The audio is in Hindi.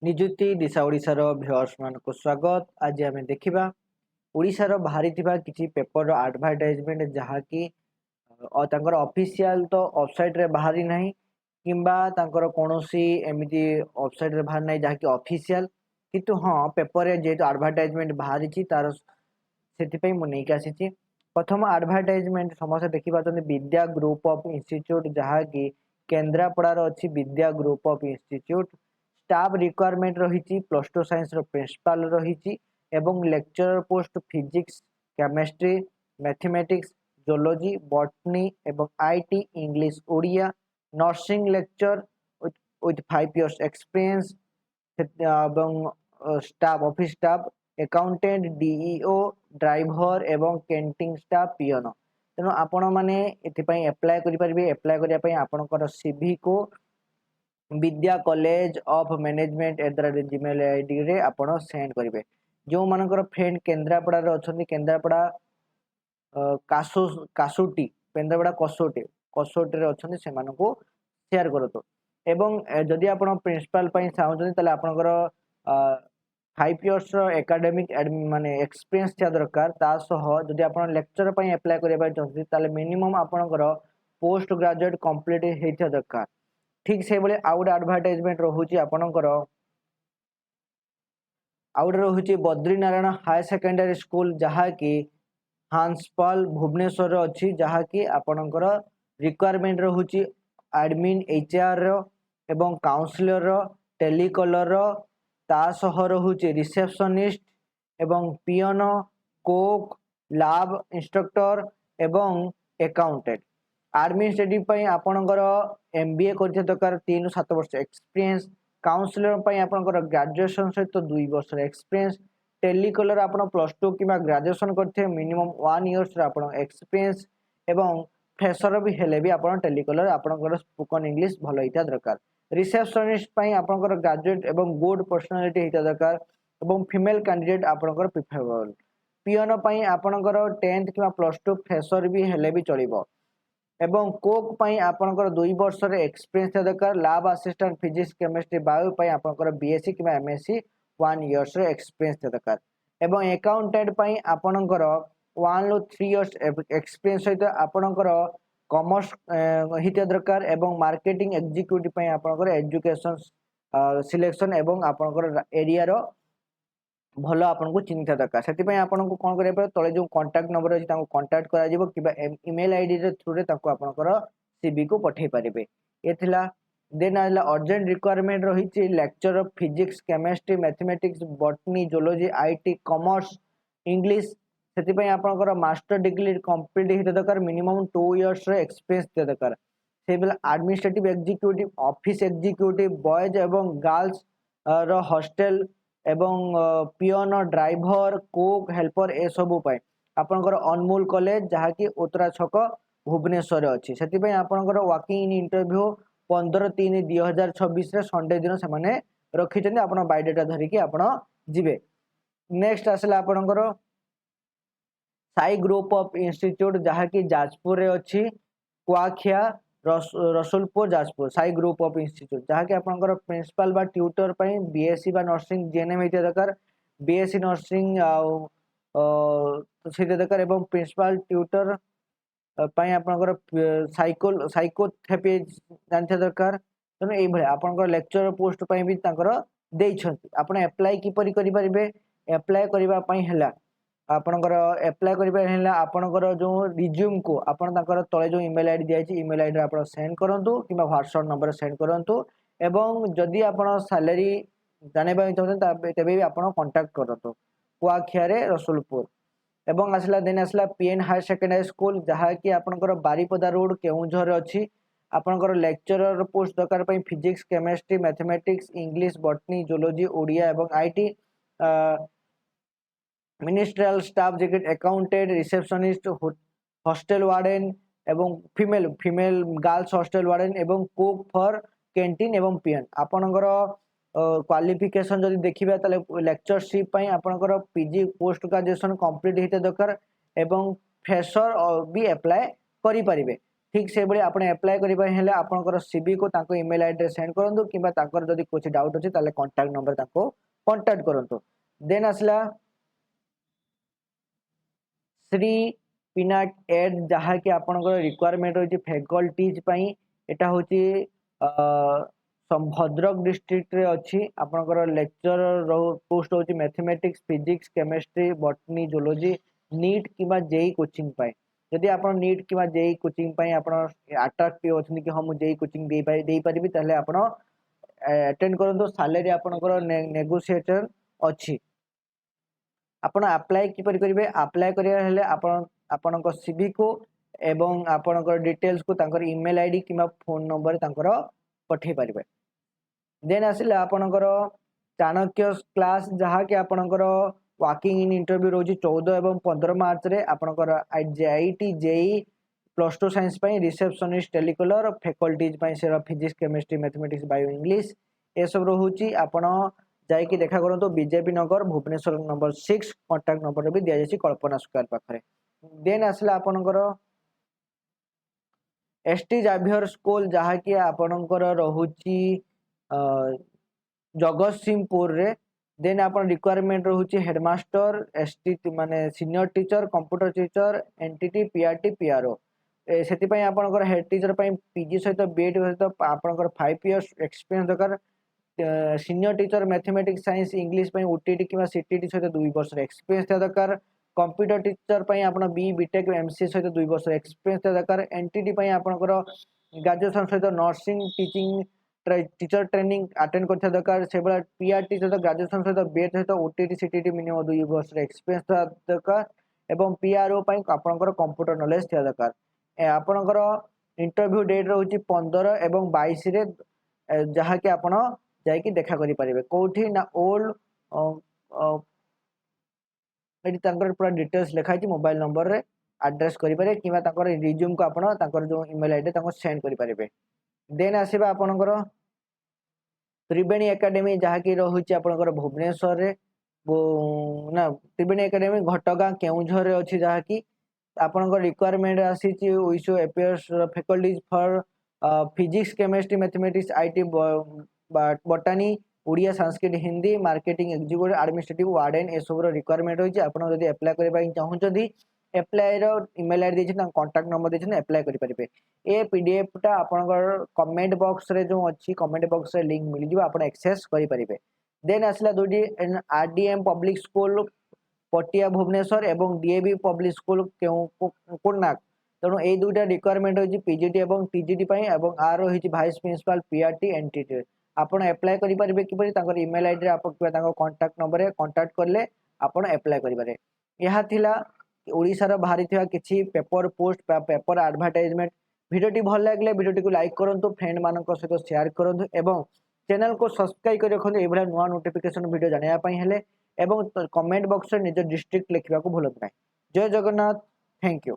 निजुक्ति दिशा ओडिशार व्यूअर्स मानक स्वागत। आज आम देखा ओडिशार बाहरी किसी पेपर एडवर्टाइजमेंट जहाँकि ऑफिशियल तो वेबसाइट रे बाहरी नहीं कि कौन सी एमती वेबसाइट रे बाहर नहीं जहाँकि ऑफिशियल किंतु हाँ पेपर जेहेतु एडवर्टाइजमेंट बाहरी तार से मुझे आसी। प्रथम एडवर्टाइजमेंट समस्त देखिए विद्या ग्रुप ऑफ इंस्टीट्यूट जहाँकि केन्द्रापड़ार अच्छी Vidya group of institute staff requirement रही +2 साइंस प्रिंसिपाल रही एवं lecturer post physics chemistry mathematics zoology botany एवं IT English Odia nursing lecture with 5 years experience staff office staff accountant DEO driver एवं कैंटीन स्टाफ पियन। तेणु आपण मैंने एप्लाय करेंगे। एप्लाय करने आपंकर सीवी को विद्या कॉलेज ऑफ मैनेजमेंट @gmail.id रे आपण सेंड करेंगे। जो मानकर फ्रेंड केन्द्रापड़ा अच्छा केन्द्रापड़ा कासुटी केन्द्रापड़ा कसोटी कसोटी अच्छा से शेयर करतु। एवं जदि आप प्रिंसिपाल चाहते आपंकर 5 इयर्स एकेडमिक माने एक्सपीरियंस था दरकार। जदि आप लेक्चर एप्लाय करने चाहते मिनिमम आपंकर पोस्ट ग्रेजुएट कंप्लीट होता दरकार। ठीक से भाई आउ गोटे एडवर्टाइजमेंट रोचे आपणकर आउ रोचे बद्रीनारायण हायर सेकेंडरी स्कूल जहाँकि हांसपाल भुवनेश्वर अच्छी जहाँकि आपणकर रिक्वायरमेंट रोचे एडमिन एचआर एवं काउंसलर टेलीकलर तासह रोचे रिसेप्शनिस्ट एवं पियन कोक लैब इंस्ट्रक्टर एवं अकाउंटेंट एडमिनिस्ट्रेटिव आपणकर एमबीए कर दरकार 3 ରୁ 7 वर्ष एक्सपीरियंस काउंसलर आपणकर ग्रेजुएशन सहित 2 वर्ष एक्सपीरियंस टेलीकलर आप +2 कि ग्रेजुएशन करते मिनिमम 1 इयर्स एक्सपीरियंस एवं फ्रेशर भी हेले भी आप टेलीकलर आपणकर स्पोकन इंग्लिश भल होता दरकार। रिसेप्शनिस्ट आपणकर ग्रेजुएट एवं गुड पर्सनालिटी होता दरकार एवं फीमेल कैंडिडेट आपणकर प्रिफरेबल। पियन आपणकर 10th कि +2 फ्रेशर भी हेले भी चलिबो एवं कोक पई आपनकर 2 वर्ष रे एक्सपीरियंस दरकार। Lab assistant physics chemistry bio पई आपनकर बीएससी कि एमएससी 1 इयर्स रे एक्सपीरियंस दरकार एवं अकाउंटेंट पई आपनकर 1 ରୁ 3 इयर्स एक्सपीरियंस सहित आपनकर कॉमर्स हित दरकार एवं मार्केटिंग एग्जीक्यूटिव पई आपनकर एजुकेशन सिलेक्शन एवं आपनकर एरिया रो भल आपको चिन्हित दरकार। से आपको कौन करें तले जो कांटेक्ट नंबर अच्छी कांटेक्ट कर ईमेल आईडी थ्रू रे आपनकर सीवी को पठे पारे। ये देन आला अर्जेंट रिक्वायरमेंट रही lecture of physics chemistry mathematics botany zoology IT commerce English से आपनकर मास्टर डिग्री कंप्लीट होता दरकार मिनिमम 2 इयर्स एक्सपीरियंस दरकार। से administrative executive office executive boys एवं गर्ल्स रो हॉस्टल एवं पियन ड्राइवर कोक हेल्पर ए सबू आपनकर अनमोल कॉलेज जहाँकि उतरा छक भुवनेश्वर अच्छी से आपनकर वर्किंग इन इंटरव्यू 15/3/2026 संडे दिन से रखी आप बायोडाटा धरिकी आप जीवे। नेक्स्ट आसला आपनकर साई ग्रुप ऑफ इंस्टीट्यूट जहाँकि जाजपुर अच्छी Kuakhia Rasulpur Jajpur Sai group of institute जहाँकि आपनकर प्रिंसिपल बा ट्यूटर बीएससी बा नर्सिंग जीएनएम होता दरकार बीएससी नर्सिंग से दरकार एवं प्रिंसिपल ट्यूटर आपनकर साइकोथेरापी जानते दरकार। तेणु ये आपनकर लेक्चर पोस्ट भी आप एप्लाय किपरि करें एप्लाय करने आपनकर एप्लाय करने आपनकर जो रिज्यूम को आपन तले जो ईमेल आईडी दिखाई ईमेल आईडी आप सेंड करूँ कि व्हाट्सएप नंबर सेंड करूँ एवं जदि आप सैलरी जानवा चाहते तेज भी आप कांटेक्ट करूँ कुआखिया रसुलपुर एवं आसला देन आसला पीएन हायर सेकेंडरी स्कूल जहाँकि आपनकर बारीपदा रोड केउझर अच्छी आपनकर लेक्चरर पोस्ट दरकार physics chemistry mathematics English botany zoology Odia एवं IT ministerial staff jacket accountant receptionist hostel warden एवं फीमेल गर्ल्स हॉस्टल वार्डन एवं कुक फॉर कैंटीन एवं पीएन आपनकर क्वालिफिकेशन जदि देखिबा तले लेक्चरशिप आपनकर पीजी पोस्ट ग्रेजुएशन कंप्लीट होते दरकार एवं फ्रेशर भी एप्लाय करि परिबे। ठीक से भाई आपण अप्लाई करिबा हेले आपनकर सीवी को ताको ईमेल आईडी रे सेंड करंतु किबा ताकर जदी कुछ डाउट अछि ताले कांटेक्ट नंबर ताको कांटेक्ट करंतु। देन असला श्री पिनाट एड जहा कि आपनकर रिक्वायरमेंट होची फैकल्टीज पई एटा होची भद्रक डिस्ट्रिक्ट रे अछि आपनकर लेक्चरर पोस्ट होची mathematics physics chemistry botany zoology NEET किबा जेई कोचिंग पाए यदि आपण नीट किबा जेई कोचिंग पाए आपण अट्रैक्टिव अछि कि हम जेई कोचिंग देई परिबी ताले आपण अटेंड करंतो सैलरी आपनकर नेगोशिएटर अछि। आपण अप्लाई कि करिवे अप्लाई करिया हेले आपण आपनकर सीवी को एवं आपनकर डिटेल्स को तांकर ईमेल आईडी किबा फोन नंबर तांकर पठे परिबे। देन आसिले आपनकर चाणक्य क्लास जहा कि आपनकर वाकिंग इन इंटरव्यू रोजी 14 एवं 15 मार्च रे आपनकर आईआईटी जेई +2 साइंस पई रिसेप्शनिस्ट टेलीकॉलर फैकल्टीज पई से physics chemistry mathematics bio English ए सब रहूची आपण जाई कि देखा करंतो BJP Nagar Bhubaneswar number 6 contact number भी दिया जायछि कल्पना स्क्वायर पाखरे। देन आसला आपनकर एसटी जाभियर स्कूल जहा कि आपनकर रहूची जगत सिंहपुर रे। देन आपण रिक्वायरमेंट रहूची हेडमास्टर एसटी माने senior teacher computer teacher NTT PRT PRO सेति पई आपनकर हेड टीचर पई पीजी सहित बीएड सहित आपनकर 5 इयर्स एक्सपीरियंस दरकार। Senior teacher mathematics science English पई ओटीटी किबा सीटीटी सहित 2 वर्ष एक्सपीरियंस दरकार। कंप्यूटर टीचर पई आपण बी बीटेक एमसीए सहित 2 वर्ष एक्सपीरियंस दरकार। एनटीटी पई आपनकर ग्रेजुएशन सहित nursing teaching teacher training attend करथा दरकार। सेबला पीआरटी सहित ग्रेजुएशन सहित बीएड सहित ओटीटी सीटीटी मिनिमम 2 वर्ष एक्सपीरियंस दरकार। एवं पीआरओ पई आपनकर कंप्यूटर नॉलेज थिया दरकार। आपनकर इंटरव्यू डेट रहउची 15 एवं 22 रे जहा कि आपण जाई कि देखा करि परिबे कोठी ना ओल्ड एडी तांकर पूरा डिटेल्स लिखाई मोबाइल नंबर रे एड्रेस करि पारे किबा तांकर रिज्यूम को आपण तांकर जो ईमेल आईडी तांको सेंड करि पारिबे। देन आसीबा आपनकर त्रिवेणी एकेडमी जहा कि रहउची आपनकर भुवनेश्वर रे ना त्रिवेणी एकेडमी घटगां केउझर रे अछि जहा कि आपनकर रिक्वायरमेंट आसीची विशो affairs faculties for physics chemistry mathematics IT botany Odia Sanskrit Hindi marketing executive administrative warden ए सब रिक्वायरमेंट होची आपण जदी अप्लाई करबा चाहूचदी अप्लाई रो ईमेल आईडी देछि ना कांटेक्ट नंबर देछि अप्लाई करि परिबे। ए पीडीएफ टा आपनकर कमेंट बॉक्स रे जो अछि कमेंट बॉक्स रे लिंक मिल जिवो आपण एक्सेस करि परिबे। देन आसला दुडी आरडीएम पब्लिक स्कूल पटिया भुवनेश्वर एवं डीएवी पब्लिक स्कूल कोणार्क तेणु ए दुईटा रिक्वायरमेंट होची पीजीटी एवं टीजीटी पई एवं आर होची वाइस प्रिंसिपल पीआरटी एनटीटी आपण अप्लाई करि परिबे कि तांकर ईमेल आईडी रे आपण तांकर कांटेक्ट नंबर रे कांटेक्ट करले आपण अप्लाई करि पारे। यहा थिला ओडिसा रो बाहरी थिया किछि पेपर पोस्ट पेपर एडवर्टाइजमेंट वीडियोटी भल लागले वीडियोटी को लाइक करंतु फ्रेंड मानक सहित शेयर करंतु एवं चैनल को सब्सक्राइब कर रखंतु एभला नुवा नोटिफिकेशन वीडियो जानिया पई हेले एवं कमेंट बॉक्स रे निज डिस्ट्रिक्ट लिखिबा को भूलत नै। जय जगन्नाथ, थैंक यू।